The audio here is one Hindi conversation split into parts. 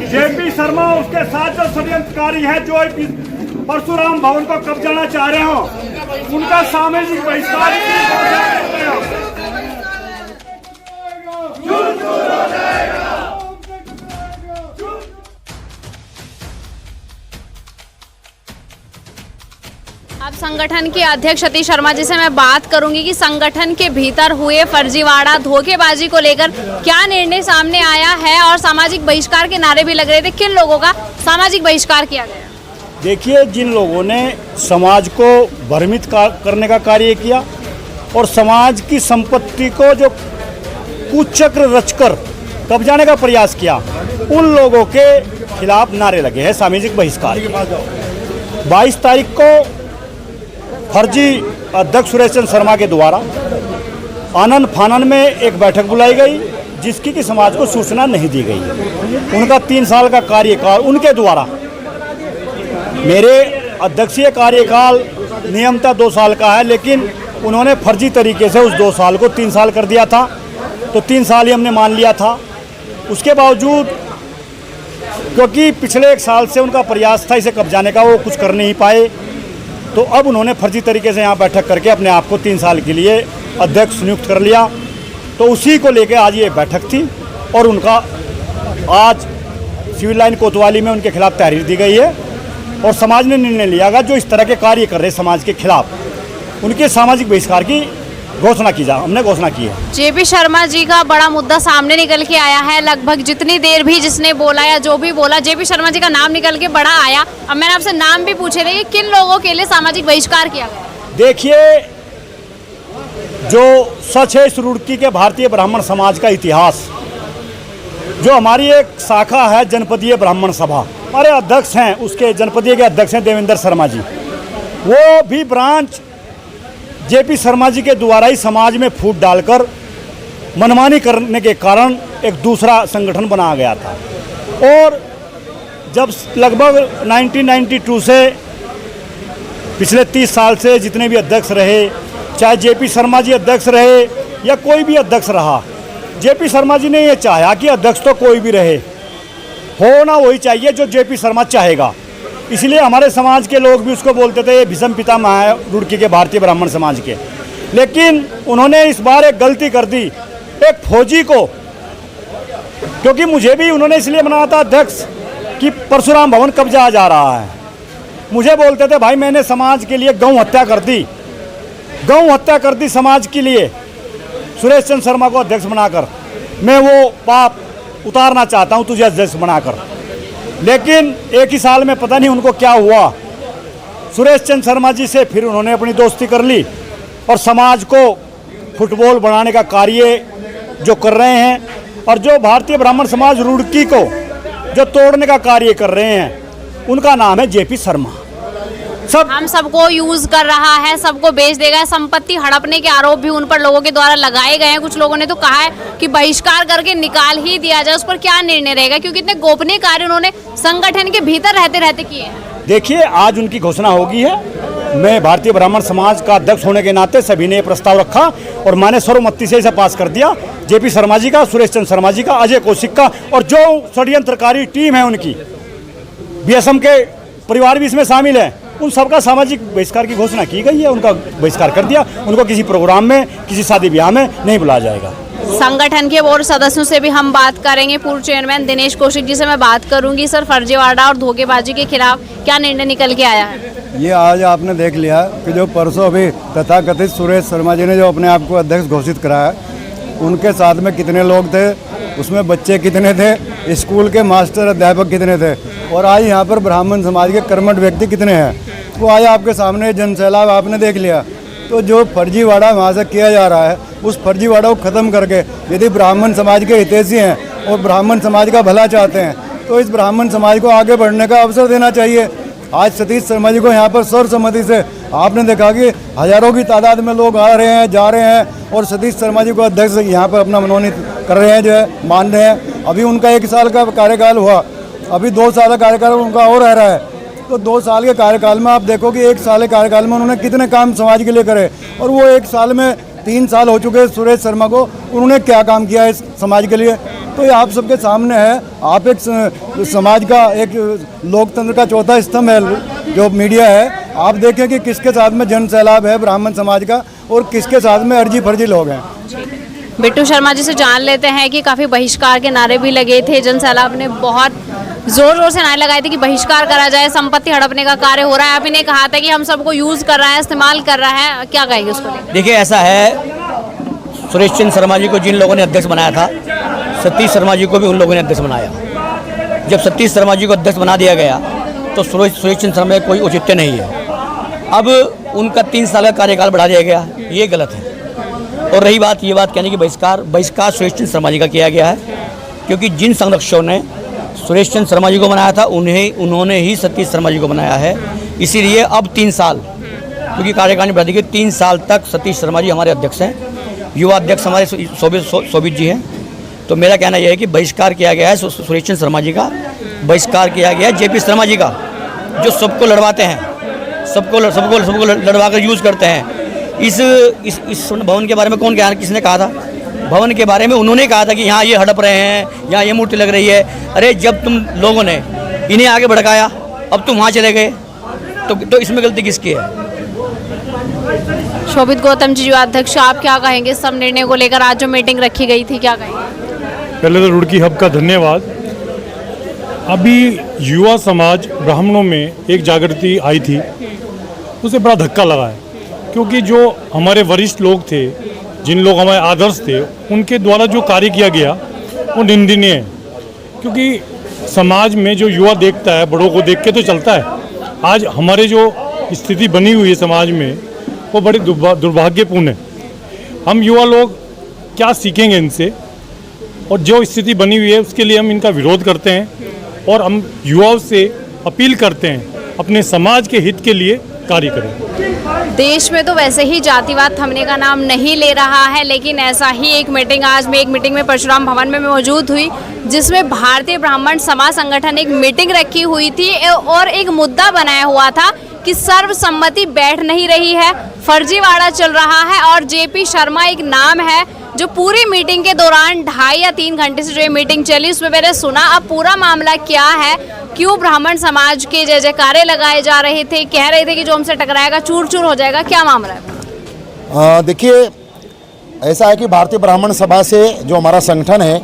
जेपी शर्मा उसके साथ जो षड्यंत्रकारी है, जो परशुराम भवन को कब्जाना चाह रहे हो, उनका सामाजिक बहिष्कार अब संगठन के अध्यक्ष सतीश शर्मा जी से मैं बात करूंगी कि संगठन के भीतर हुए फर्जीवाड़ा धोखेबाजी को लेकर क्या निर्णय सामने आया है और सामाजिक बहिष्कार के नारे भी लग रहे थे। किन लोगों का सामाजिक बहिष्कार किया गया? देखिए, जिन लोगों ने समाज को भ्रमित करने का कार्य किया और समाज की संपत्ति को जो कुचक्र रचकर कब्जाने का प्रयास किया, उन लोगों के खिलाफ नारे लगे हैं सामाजिक बहिष्कार के। 22 तारीख को फर्जी अध्यक्ष सुरेश चंद्र शर्मा के द्वारा आनन फानन में एक बैठक बुलाई गई, जिसकी कि समाज को सूचना नहीं दी गई। उनका 3 साल का कार्यकाल उनके द्वारा, मेरे अध्यक्षीय कार्यकाल नियमतः 2 साल का है, लेकिन उन्होंने फर्जी तरीके से उस 2 साल को 3 साल कर दिया था। तो 3 साल ही हमने मान लिया था। उसके बावजूद, क्योंकि पिछले 1 साल से उनका प्रयास था इसे कब्जाने का, वो कुछ कर नहीं पाए, तो अब उन्होंने फर्जी तरीके से यहाँ बैठक करके अपने आप को 3 साल के लिए अध्यक्ष नियुक्त कर लिया। तो उसी को लेकर आज ये बैठक थी और उनका आज सिविल लाइन कोतवाली में उनके खिलाफ तहरीर दी गई है और समाज ने निर्णय लिया गया जो इस तरह के कार्य कर रहे समाज के खिलाफ, उनके सामाजिक बहिष्कार की हमने घोषणा की है। जेपी शर्मा जी का बड़ा मुद्दा सामने निकल के आया है। लगभग जितनी देर भी जिसने बोला या जो भी बोला, जेपी शर्मा जी का नाम निकल के बड़ा आया। अब मैंने आपसे नाम भी पूछे थे कि किन लोगों के लिए सामाजिक बहिष्कार किया गया? देखिए, जो सच है इस रुड़की के भारतीय ब्राह्मण समाज का इतिहास, जो हमारी एक शाखा है जनपदीय ब्राह्मण सभा, हमारे अध्यक्ष हैं, उसके जनपदीय के अध्यक्ष हैं देवेंद्र शर्मा जी। वो भी ब्रांच जेपी शर्मा जी के द्वारा ही समाज में फूट डालकर मनमानी करने के कारण एक दूसरा संगठन बनाया गया था। और जब लगभग 1992 से पिछले 30 साल से जितने भी अध्यक्ष रहे, चाहे जेपी शर्मा जी अध्यक्ष रहे या कोई भी अध्यक्ष रहा, जेपी शर्मा जी ने ये चाहा कि अध्यक्ष तो कोई भी रहे, होना वही चाहिए जो जेपी शर्मा चाहेगा। इसलिए हमारे समाज के लोग भी उसको बोलते थे ये भीषम पितामह है रुड़की के भारतीय ब्राह्मण समाज के। लेकिन उन्होंने इस बार एक गलती कर दी, एक फौजी को, क्योंकि मुझे भी उन्होंने इसलिए बनाया था अध्यक्ष कि परशुराम भवन कब्जा जा रहा है। मुझे बोलते थे भाई मैंने समाज के लिए गौ हत्या कर दी समाज के लिए, सुरेश चंद्र शर्मा को अध्यक्ष बनाकर मैं वो पाप उतारना चाहता हूँ तुझे अध्यक्ष बनाकर। लेकिन एक ही साल में पता नहीं उनको क्या हुआ, सुरेश चंद्र शर्मा जी से फिर उन्होंने अपनी दोस्ती कर ली और समाज को फुटबॉल बनाने का कार्य जो कर रहे हैं और जो भारतीय ब्राह्मण समाज रुड़की को जो तोड़ने का कार्य कर रहे हैं, उनका नाम है जेपी शर्मा। हम सबको यूज कर रहा है, सबको बेच देगा, संपत्ति हड़पने के आरोप भी उन पर लोगों के द्वारा लगाए गए हैं। कुछ लोगों ने तो कहा है कि बहिष्कार करके निकाल ही दिया जाए। उस पर क्या निर्णय रहेगा, क्योंकि इतने गोपनीय कार्य उन्होंने संगठन के भीतर रहते रहते किए हैं? देखिए, आज उनकी घोषणा होगी है। मैं भारतीय ब्राह्मण समाज का अध्यक्ष होने के नाते सभी ने ये प्रस्ताव रखा और मैंने सर्वमति से इसे पास कर दिया। जेपी शर्मा जी का, सुरेश चंद्र शर्मा जी का, अजय कौशिक का और जो षड्यंत्रकारी टीम है उनकी, बीएसएम के परिवार भी इसमें शामिल है, उन सबका सामाजिक बहिष्कार की घोषणा की गई है। उनका बहिष्कार कर दिया। उनको किसी प्रोग्राम में, किसी शादी ब्याह में नहीं बुलाया जाएगा। संगठन के बोर्ड सदस्यों से भी हम बात करेंगे। पूर्व चेयरमैन दिनेश कौशिक जी से मैं बात करूंगी। सर, फर्जीवाड़ा और धोखेबाजी के खिलाफ क्या निर्णय निकल के आया है? ये आज आपने देख लिया कि जो परसों अभी तथाकथित सुरेश शर्मा जी ने जो अपने आप को अध्यक्ष घोषित कराया, उनके साथ में कितने लोग थे, उसमें बच्चे कितने थे, स्कूल के मास्टर अध्यापक कितने थे और आज यहाँ पर ब्राह्मण समाज के कर्मठ व्यक्ति कितने हैं, वो आज आपके सामने जनसैलाब आपने देख लिया। तो जो फर्जीवाड़ा वहाँ से किया जा रहा है, उस फर्जीवाड़ा को ख़त्म करके यदि ब्राह्मण समाज के हितैषी हैं और ब्राह्मण समाज का भला चाहते हैं, तो इस ब्राह्मण समाज को आगे बढ़ने का अवसर देना चाहिए। आज सतीश शर्मा जी को यहाँ पर सर्वसम्मति से आपने देखा कि हजारों की तादाद में लोग आ रहे हैं, जा रहे हैं और सतीश शर्मा जी को अध्यक्ष यहाँ पर अपना मनोनीत कर रहे हैं, जो है मान रहे हैं। अभी उनका 1 साल का कार्यकाल हुआ, अभी 2 साल का कार्यकाल उनका और रह रहा है। तो 2 साल के कार्यकाल में आप देखो कि 1 साल के कार्यकाल में उन्होंने कितने काम समाज के लिए करे और वो 1 साल में 3 साल हो चुके हैं सुरेश शर्मा को, उन्होंने क्या काम किया है इस समाज के लिए। तो ये आप सबके सामने है। आप एक समाज का, एक लोकतंत्र का चौथा स्तंभ है जो मीडिया है। आप देखें कि किसके साथ में जन सैलाब है ब्राह्मण समाज का और किसके साथ में अर्जी फर्जी लोग हैं। बिट्टू शर्मा जी से जान लेते हैं कि काफ़ी बहिष्कार के नारे भी लगे थे। जन सैलाब ने बहुत जोर जोर से नारे लगाए थे कि बहिष्कार करा जाए, संपत्ति हड़पने का कार्य हो रहा है। आप इन्हें कहा था कि हम सबको यूज़ कर रहा है, इस्तेमाल कर रहा है, क्या कहेंगे उसको लेकर? देखिए, ऐसा है, सुरेश चंद्र शर्मा जी को जिन लोगों ने अध्यक्ष बनाया था, सतीश शर्मा जी को भी उन लोगों ने अध्यक्ष बनाया। जब सतीश शर्मा जी को अध्यक्ष बना दिया गया तो सुरेश चंद्र शर्मा में कोई औचित्य नहीं है। अब उनका 3 साल का कार्यकाल बढ़ा दिया गया, ये गलत है। और रही बात ये बात कहने की बहिष्कार सुरेश चंद्र शर्मा जी का किया गया है, क्योंकि जिन संरक्षकों ने सुरेश चंद्र शर्मा जी को बनाया था उन्होंने ही सतीश शर्मा जी को बनाया है। इसीलिए अब 3 साल, क्योंकि कार्यकाल बढ़ा दी, 3 साल तक सतीश शर्मा जी हमारे अध्यक्ष हैं। युवा अध्यक्ष हमारे शोभित जी हैं। तो मेरा कहना यह है कि बहिष्कार किया गया है सुरेश चंद्र शर्मा जी का, बहिष्कार किया गया है जेपी शर्मा जी का, जो सबको लड़वाते हैं, सबको लड़वा कर यूज़ करते हैं। इस भवन के बारे में कौन कहा, किसने कहा था? भवन के बारे में उन्होंने कहा था कि यहाँ ये हड़प रहे हैं, यहाँ ये मूर्ति लग रही है। अरे जब तुम लोगों ने इन्हें आगे भड़काया, अब तुम वहाँ चले गए, तो इसमें गलती किसकी है? शोभित गौतम जी, अध्यक्ष, आप क्या कहेंगे सब निर्णय को लेकर? आज जो मीटिंग रखी गई थी, क्या कहेंगे? पहले तो रुड़की हब का धन्यवाद। अभी युवा समाज ब्राह्मणों में एक जागृति आई थी, उसे बड़ा धक्का लगा है, क्योंकि जो हमारे वरिष्ठ लोग थे, जिन लोग हमारे आदर्श थे, उनके द्वारा जो कार्य किया गया वो निंदनीय है। क्योंकि समाज में जो युवा देखता है, बड़ों को देख के तो चलता है। आज हमारे जो स्थिति बनी हुई है समाज में, वो बड़ी दुर्भाग्यपूर्ण है। हम युवा लोग क्या सीखेंगे इनसे? और जो स्थिति बनी हुई है उसके लिए हम इनका विरोध करते हैं और हम युवाओं से अपील करते हैं अपने समाज के हित के लिए कार्य करें। देश में तो वैसे ही जातिवाद थमने का नाम नहीं ले रहा है, लेकिन ऐसा ही एक मीटिंग आज में परशुराम भवन में मौजूद हुई, जिसमें भारतीय ब्राह्मण समाज संगठन ने एक मीटिंग रखी हुई थी और एक मुद्दा बनाया हुआ था कि सर्वसम्मति बैठ नहीं रही है, फर्जीवाड़ा चल रहा है। और जेपी शर्मा एक नाम है जो पूरी मीटिंग के दौरान 2.5 या 3 घंटे से जो ये मीटिंग चली उसमें मैंने सुना। अब पूरा मामला क्या है, क्यों ब्राह्मण समाज के जय जयकारे लगाए जा रहे थे, कह रहे थे कि जो हमसे टकराएगा चूर चूर हो जाएगा, क्या मामला है? देखिए, ऐसा है कि भारतीय ब्राह्मण सभा से जो हमारा संगठन है,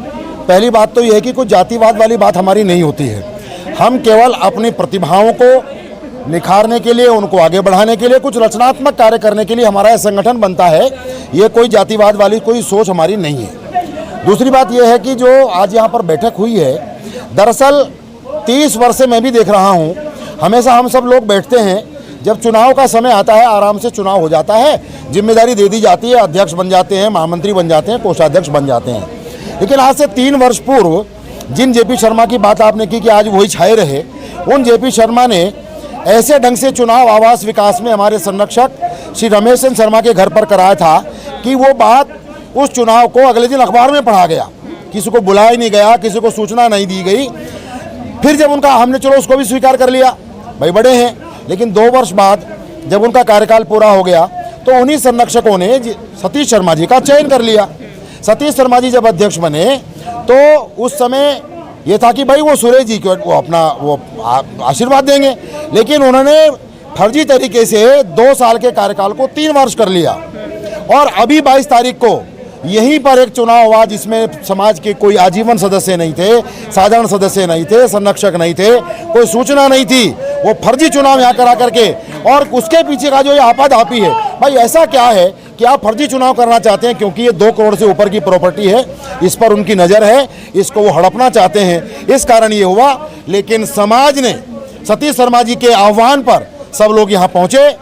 पहली बात तो यह है कि कोई जातिवाद वाली बात हमारी नहीं होती है। हम केवल अपनी प्रतिभाओं को निखारने के लिए, उनको आगे बढ़ाने के लिए, कुछ रचनात्मक कार्य करने के लिए हमारा यह संगठन बनता है। ये कोई जातिवाद वाली कोई सोच हमारी नहीं है। दूसरी बात यह है कि जो आज यहाँ पर बैठक हुई है, दरअसल 30 वर्ष से मैं भी देख रहा हूँ, हमेशा हम सब लोग बैठते हैं, जब चुनाव का समय आता है आराम से चुनाव हो जाता है, जिम्मेदारी दे दी जाती है, अध्यक्ष बन जाते हैं, महामंत्री बन जाते हैं, कोषाध्यक्ष बन जाते हैं। लेकिन आज से 3 वर्ष पूर्व जिन जेपी शर्मा की बात आपने की कि आज वही छाए रहे, उन जेपी शर्मा ने ऐसे ढंग से चुनाव आवास विकास में हमारे संरक्षक श्री रमेश चंद्र शर्मा के घर पर कराया था कि वो बात, उस चुनाव को अगले दिन अखबार में पढ़ा गया, किसी को बुलाया नहीं गया, किसी को सूचना नहीं दी गई। फिर जब उनका, हमने चलो उसको भी स्वीकार कर लिया, भाई बड़े हैं, लेकिन 2 वर्ष बाद जब उनका कार्यकाल पूरा हो गया तो उन्हीं संरक्षकों ने सतीश शर्मा जी का चयन कर लिया। सतीश शर्मा जी जब अध्यक्ष बने तो उस समय ये था कि भाई वो सुरेश जी को वो आशीर्वाद देंगे, लेकिन उन्होंने फर्जी तरीके से 2 साल के कार्यकाल को 3 वर्ष कर लिया। और अभी 22 तारीख को यहीं पर एक चुनाव हुआ जिसमें समाज के कोई आजीवन सदस्य नहीं थे, साधारण सदस्य नहीं थे, संरक्षक नहीं थे, कोई सूचना नहीं थी। वो फर्जी चुनाव यहाँ करा करके, और उसके पीछे का जो ये आपाधापी है, भाई ऐसा क्या है कि आप फर्जी चुनाव करना चाहते हैं क्योंकि ये 2 करोड़ से ऊपर की प्रॉपर्टी है, इस पर उनकी नज़र है, इसको वो हड़पना चाहते हैं, इस कारण ये हुआ। लेकिन समाज ने सतीश शर्मा जी के आह्वान पर सब लोग यहाँ पहुँचे,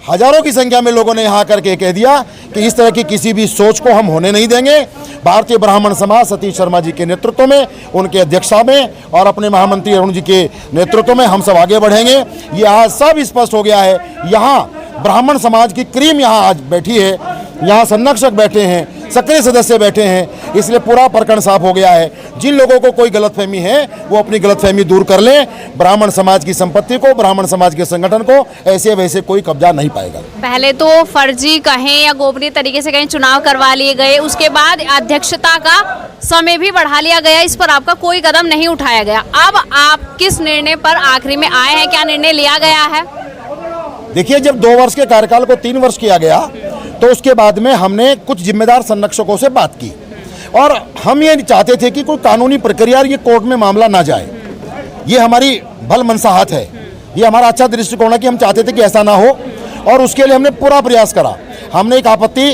हजारों की संख्या में लोगों ने यहाँ करके कह दिया कि इस तरह की किसी भी सोच को हम होने नहीं देंगे। भारतीय ब्राह्मण समाज सतीश शर्मा जी के नेतृत्व में, उनके अध्यक्षता में और अपने महामंत्री अरुण जी के नेतृत्व में हम सब आगे बढ़ेंगे। ये आज सब स्पष्ट हो गया है। यहाँ ब्राह्मण समाज की क्रीम यहाँ आज बैठी है, यहाँ संरक्षक बैठे हैं, सक्रिय सदस्य बैठे हैं, इसलिए पूरा प्रकरण साफ हो गया है। जिन लोगों को कोई गलतफहमी है वो अपनी गलतफहमी दूर कर लें। ब्राह्मण समाज की संपत्ति को, ब्राह्मण समाज के संगठन को ऐसे वैसे कोई कब्जा नहीं पाएगा। पहले तो फर्जी कहें या गोपनीय तरीके से कहीं चुनाव करवा लिए गए, उसके बाद अध्यक्षता का समय भी बढ़ा लिया गया, इस पर आपका कोई कदम नहीं उठाया गया। अब आप किस निर्णय पर आखिरी में आए हैं, क्या निर्णय लिया गया है? देखिए, जब 2 वर्ष के कार्यकाल को 3 वर्ष किया गया तो उसके बाद में हमने कुछ जिम्मेदार संरक्षकों से बात की और हम ये चाहते थे कि कोई कानूनी प्रक्रिया ये कोर्ट में मामला ना जाए। ये हमारी भल मनसाहत है, ये हमारा अच्छा दृष्टिकोण है कि हम चाहते थे कि ऐसा ना हो और उसके लिए हमने पूरा प्रयास करा। हमने एक आपत्ति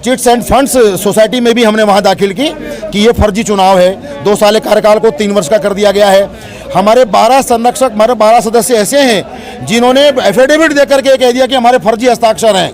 चिट्स एंड फंड्स सोसाइटी में भी हमने वहाँ दाखिल की कि ये फर्जी चुनाव है, 2 साल कार्यकाल को 3 वर्ष का कर दिया गया है। हमारे 12 संरक्षक, हमारे 12 सदस्य ऐसे हैं जिन्होंने एफिडेविट देकर के कह दिया कि हमारे फर्जी हस्ताक्षर हैं।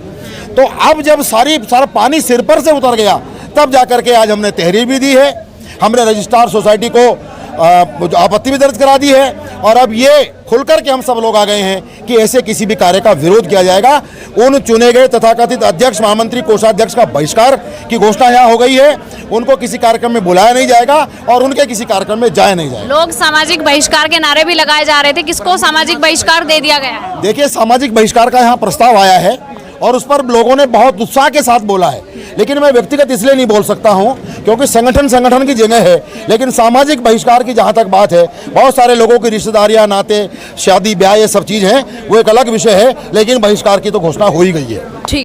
तो अब जब सारा पानी सिर पर से उतर गया तब जाकर के आज हमने तहरीर भी दी है, हमने रजिस्ट्रार सोसाइटी को आपत्ति भी दर्ज करा दी है और अब ये खुलकर के हम सब लोग आ गए हैं कि ऐसे किसी भी कार्य का विरोध किया जाएगा। उन चुने गए तथाकथित अध्यक्ष, महामंत्री, कोषाध्यक्ष का बहिष्कार की घोषणा यहाँ हो गई है। उनको किसी कार्यक्रम में बुलाया नहीं जाएगा और उनके किसी कार्यक्रम में जाया नहीं जाएगा। लोग सामाजिक बहिष्कार के नारे भी लगाए जा रहे थे, किसको सामाजिक बहिष्कार दे दिया गया है? देखिए, सामाजिक बहिष्कार का यहाँ प्रस्ताव आया है और उस पर लोगों ने बहुत उत्साह के साथ बोला है, लेकिन मैं व्यक्तिगत इसलिए नहीं बोल सकता हूं क्योंकि संगठन की जगह है। लेकिन सामाजिक बहिष्कार की जहां तक बात है, बहुत सारे लोगों की रिश्तेदारियां, नाते, शादी ब्याह, ये सब चीज़ हैं, वो एक अलग विषय है, लेकिन बहिष्कार की तो घोषणा हो ही गई है। ठीक।